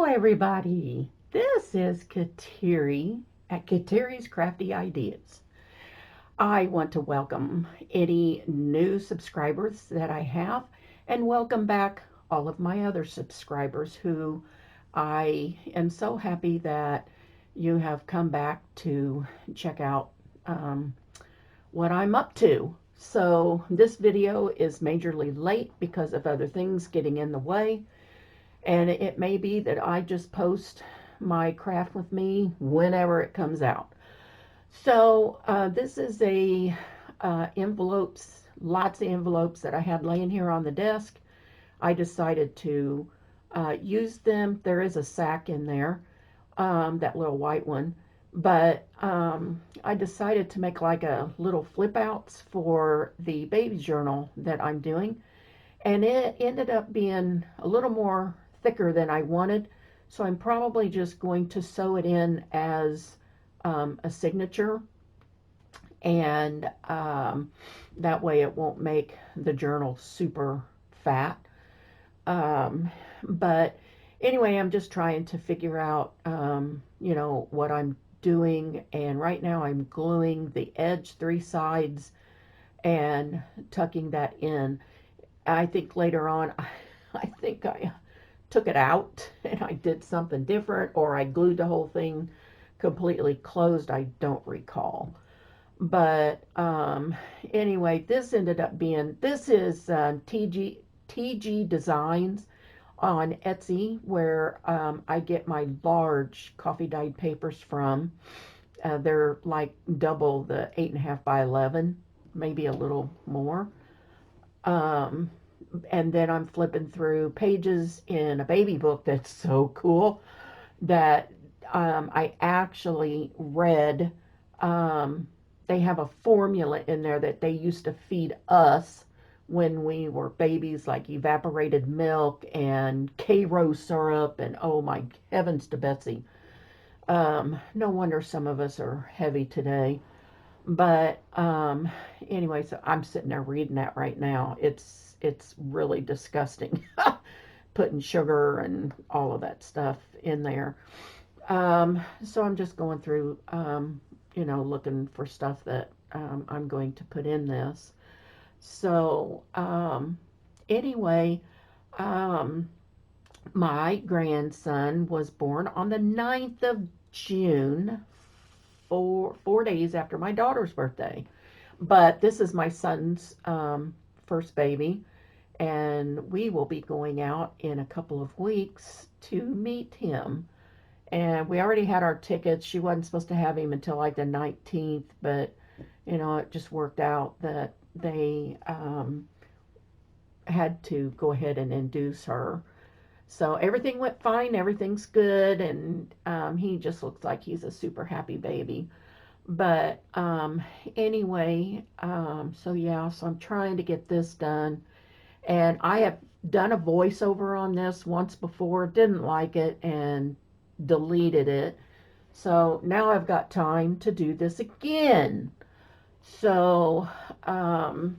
Everybody. This is Kateri at Kateri's Crafty Ideas. I want to welcome any new subscribers that I have and welcome back all of my other subscribers who I am so happy that you have come back to check out um, what I'm up to. So, this video is majorly late because of other things getting in the way. And it may be that I just post my craft with me whenever it comes out. So this is a envelopes, lots of envelopes that I had laying here on the desk. I decided to use them. There is a sack in there, that little white one. But I decided to make like a little flip outs for the baby journal that I'm doing. And it ended up being a little more thicker than I wanted. So I'm probably just going to sew it in as a signature, and that way it won't make the journal super fat. But anyway, I'm just trying to figure out, what I'm doing. And right now I'm gluing the edge three sides and tucking that in. I think later on, I think I took it out and I did something different, or I glued the whole thing completely closed. I don't recall. But anyway, this is TG Designs on Etsy, where I get my large coffee dyed papers from. They're like double the 8.5 by 11, maybe a little more. Um, and then I'm flipping through pages in a baby book that's so cool that I actually read. Um, they have a formula in there that they used to feed us when we were babies, like evaporated milk and Karo syrup, and oh my heavens to Betsy. No wonder some of us are heavy today. But anyway, so I'm sitting there reading that right now. It's really disgusting, putting sugar and all of that stuff in there. So I'm just going through, looking for stuff that I'm going to put in this. So anyway, um, my grandson was born on the 9th of June, 4 days after my daughter's birthday. But this is my son's first baby, and we will be going out in a couple of weeks to meet him. And we already had our tickets. She wasn't supposed to have him until like the 19th, but it just worked out that they had to go ahead and induce her. So everything went fine, everything's good, and he just looks like he's a super happy baby. But anyway, so yeah, so I'm trying to get this done. And I have done a voiceover on this once before, didn't like it, and deleted it. So now I've got time to do this again. So um,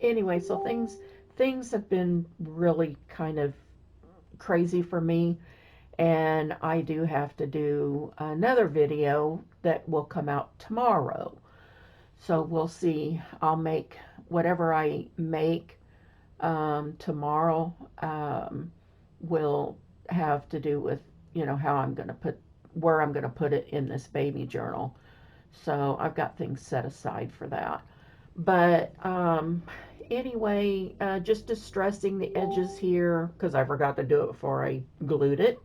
anyway, so things have been really kind of crazy for me, and I do have to do another video that will come out tomorrow. So we'll see. I'll make whatever I make tomorrow, will have to do with, how I'm going to put, where I'm going to put it in this baby journal. So I've got things set aside for that. But anyway, just distressing the edges here because I forgot to do it before I glued it.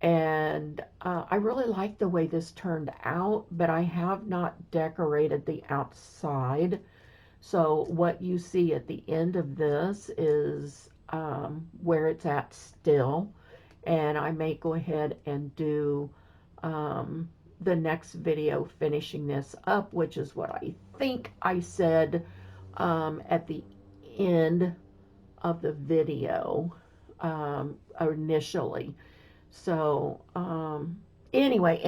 And I really like the way this turned out, but I have not decorated the outside. So what you see at the end of this is where it's at still. And I may go ahead and do the next video finishing this up, which is what I think I said at the end of the video initially. So anyway,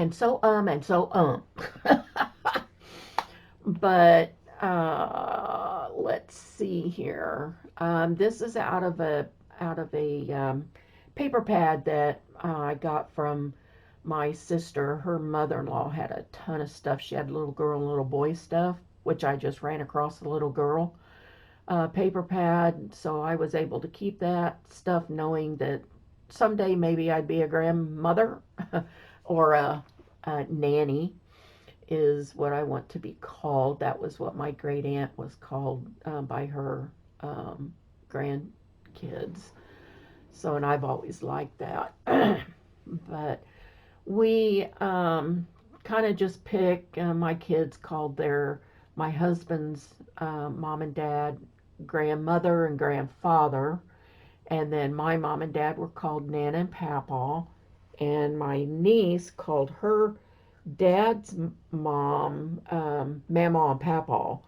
but let's see here. This is out of a paper pad that I got from my sister. Her mother-in-law had a ton of stuff. She had little girl and little boy stuff, which I just ran across the little girl paper pad. So I was able to keep that stuff knowing that someday maybe I'd be a grandmother or a nanny is what I want to be called. That was what my great aunt was called by her grandkids. So, and I've always liked that. But we kind of just pick, my kids called my husband's mom and dad grandmother and grandfather. And then my mom and dad were called Nana and Papa. And my niece called her dad's mom Mama and Papa.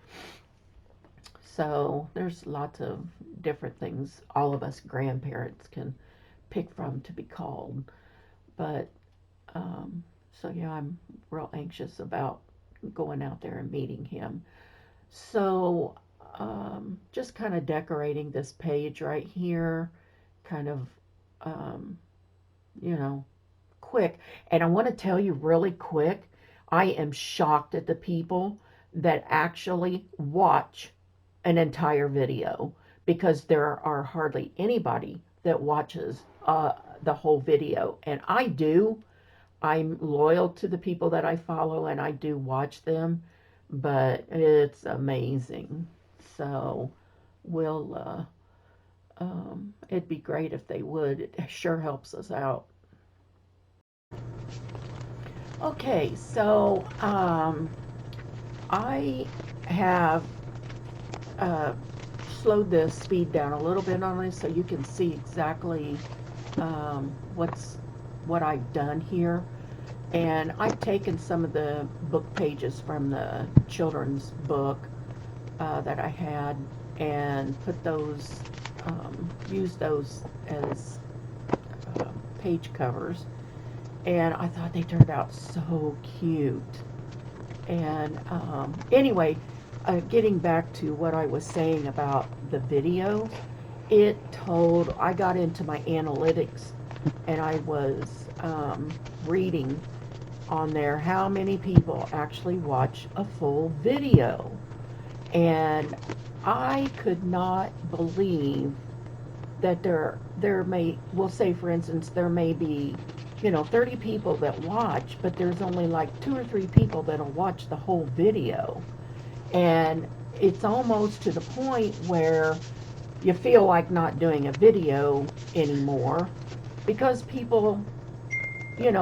So there's lots of different things all of us grandparents can pick from to be called. But so yeah, I'm real anxious about going out there and meeting him. So just kind of decorating this page right here, kind of um, you know, quick. And I want to tell you really quick, I am shocked at the people that actually watch an entire video, because there are hardly anybody that watches the whole video. And I do. I'm loyal to the people that I follow and I do watch them, but it's amazing. So we'll, it'd be great if they would. It sure helps us out. Okay, so I have uh, slowed the speed down a little bit on this so you can see exactly what I've done here. And I've taken some of the book pages from the children's book that I had and put those, used those as uh, page covers. And I thought they turned out so cute. And anyway, getting back to what I was saying about the video, I got into my analytics and I was reading on there how many people actually watch a full video. And I could not believe that we'll say for instance, there may be 30 people that watch, but there's only like 2 or 3 people that'll watch the whole video. And it's almost to the point where you feel like not doing a video anymore because people,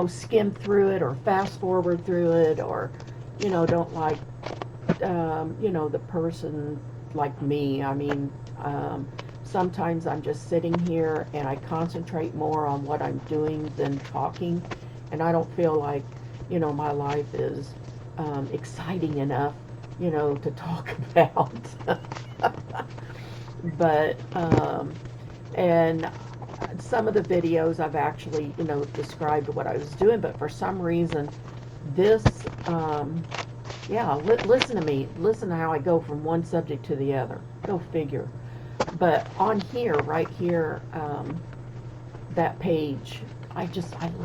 skim through it or fast forward through it, or, don't like, the person like me. I mean, sometimes I'm just sitting here and I concentrate more on what I'm doing than talking, and I don't feel like, my life is exciting enough, to talk about. But, and some of the videos I've actually, described what I was doing, but for some reason, this, yeah, listen to me. Listen to how I go from one subject to the other. Go figure. But on here, right here, that page, I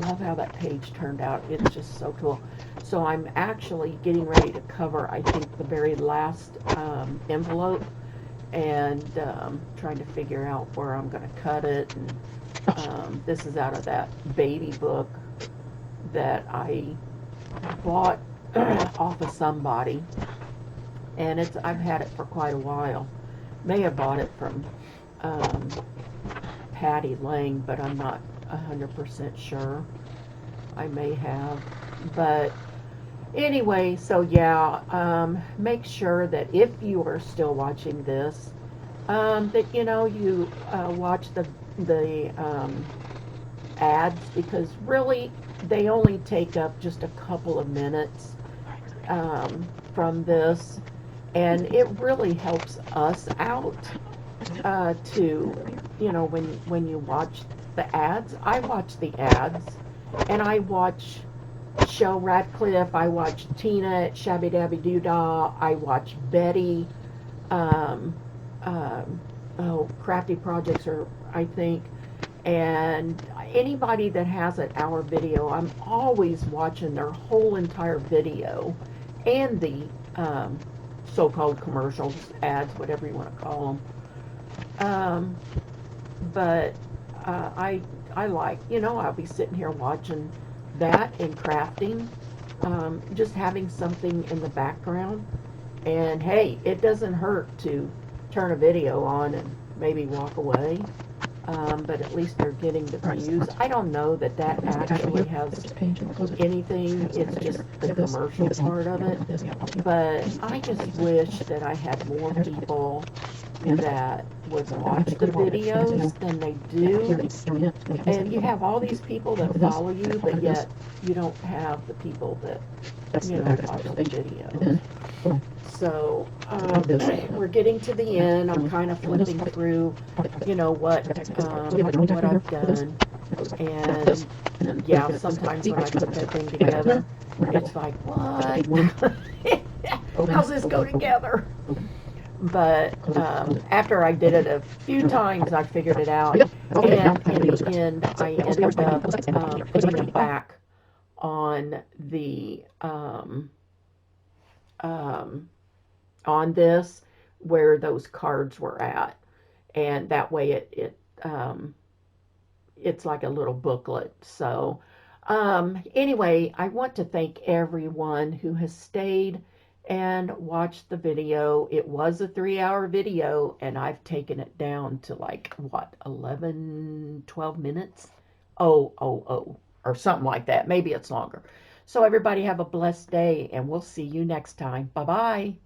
love how that page turned out. It's just so cool. So I'm actually getting ready to cover, I think, the very last envelope, and trying to figure out where I'm going to cut it. And this is out of that baby book that I bought off of somebody, and I've had it for quite a while. May have bought it from Patty Lang, but I'm not 100% sure. I may have, but anyway, so yeah, make sure that if you are still watching this, that you watch the ads, because really they only take up just a couple of minutes from this, and it really helps us out to, when you watch the ads. I watch the ads, and I watch Shel Radcliffe, I watch Tina at Shabby Dabby Doo Dah, I watch Betty, Crafty Projects, or I think, And anybody that has an hour video, I'm always watching their whole entire video and the so-called commercials, ads, whatever you want to call them. But I like, I'll be sitting here watching that and crafting, just having something in the background. And hey, it doesn't hurt to turn a video on and maybe walk away. But at least they're getting the views. I don't know that that actually has anything. It's just the commercial part of it. But I just wish that I had more people that would watch the videos than they do. And you have all these people that follow you, but yet you don't have the people that, watch the videos. So we're getting to the end. I'm kind of flipping through, what I've done. And yeah, sometimes when I put that thing together, it's like, what? How's this go together? But after I did it a few times, I figured it out. And in the end, I ended up putting it back on the on this where those cards were at, and that way it's like a little booklet. So anyway, I want to thank everyone who has stayed and watched the video. It was a 3-hour video, and I've taken it down to like, what, 11, 12 minutes? Or something like that. Maybe it's longer. So everybody have a blessed day, and we'll see you next time. Bye-bye.